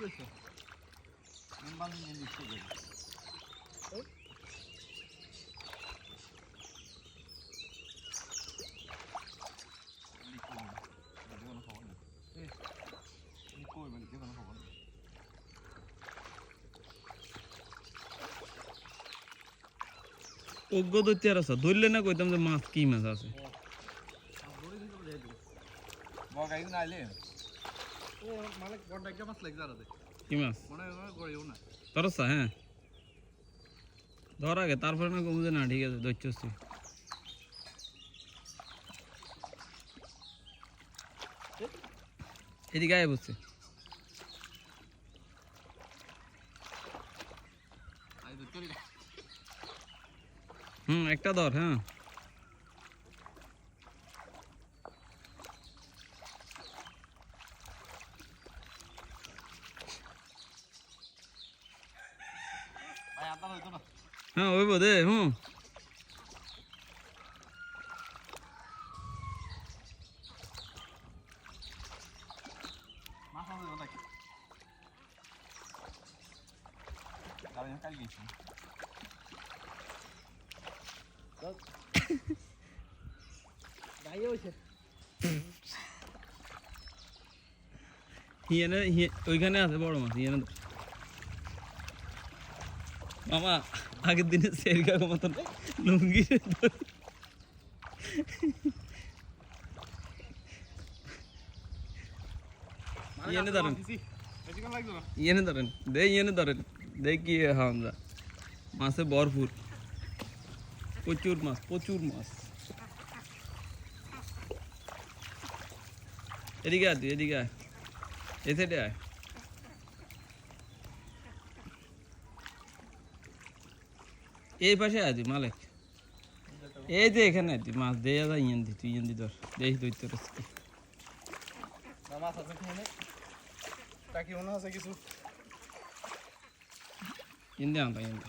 কইছো আমি বানি নিয়ে দিচ্ছি ওগো দইতে আর আছে ধরলে না কইতাম যে মাছ কি মাছ আছে বগাই না আইলে ও মানে বড় একটা মাছ লাগি জারা দে কি মাছ মনে করিও না তরসা হ্যাঁ ধর আগে তারপরে না কমছে না ঠিক আছে দইছছি এদিকে আয় বসছে আই তো চল একটা ধর হ্যাঁ ভাই আতা হইতো না হ্যাঁ ওই বোধে মাছ আছে ওটা কি আমি কাল গেছি গাইও হইছে হিয়ানে ওইখানে আছে বড় মাছ হিয়ানে মামা আগের দিনে সেরকা মতন লুঙ্গি ইয়েনে ধরেন ইয়েনে ধরেন দে কি আমরা মাছে ভরপুর প্রচুর মাছ এদিকে আয় তুই এদিকে আয় এই সাইডে আয় এই পাশে আয় তুই মালিক এই যে এখানে আয় তুই মাছ দিয়ে যা ইয়েন দি তুই ইয়েন দি ধর দেখি দৈত্য রসকি মাছ আছে কি এনে টাকি মনে আছে কিছু ইয়েন দে আনতা ইয়েন দে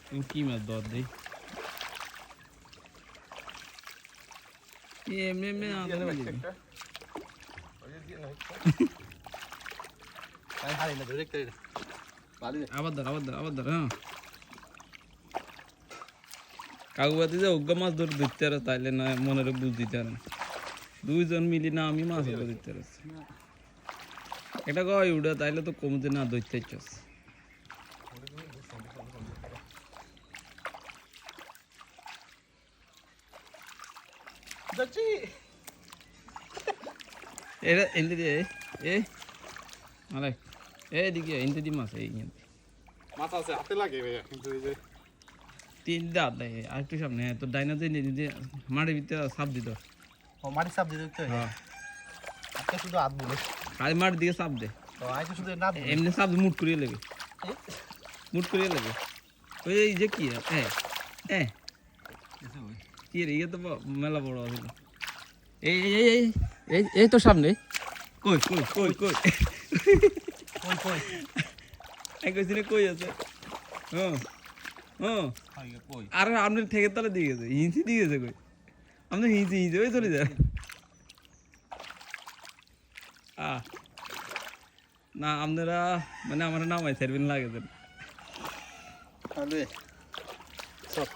তুই কি মাছ ধর দেই এমনি আনতে পারি আবার ধর হ্যাঁ কাকুবাতি যে অজ্ঞা মাছ ধরে দিতে আর তাইলে না মনের বুঝ দিতে আর দুইজন মিলি না আমি মাছ ধরে দিতে আর এটা কয় উড়ে তাইলে তো কমতে না ধরতে চাস এটা এনতে দিয়ে এ মালে এদিকে এনতে দি মাছ এই মাছ আছে হাতে লাগে ভাইয়া কিন্তু এই যে তিন দাঁত দেয় আর একটু সামনে তো ডাইনা দিয়ে মাটির ভিতরে সাপ দিত ও মাটি সাপ দিয়ে দিতে হ্যাঁ আজকে শুধু হাত বলে খালি মাটির দিকে সাপ দে তো আজকে শুধু না এমনি সাপ মুট করিয়ে লেগে ওই এই যে কি কি রে ইয়ে তো মেলা বড় আছিল এই এই এই এই এই তো সামনে কই কইছিনে কই আছে আর আপনি ঠেকের তলে দিয়ে গেছে হিঁচি দিয়ে গেছে কই আপনি হিঁচি ওই চলে যায় না আপনারা মানে আমার নামাই ছাড়বেন লাগে সব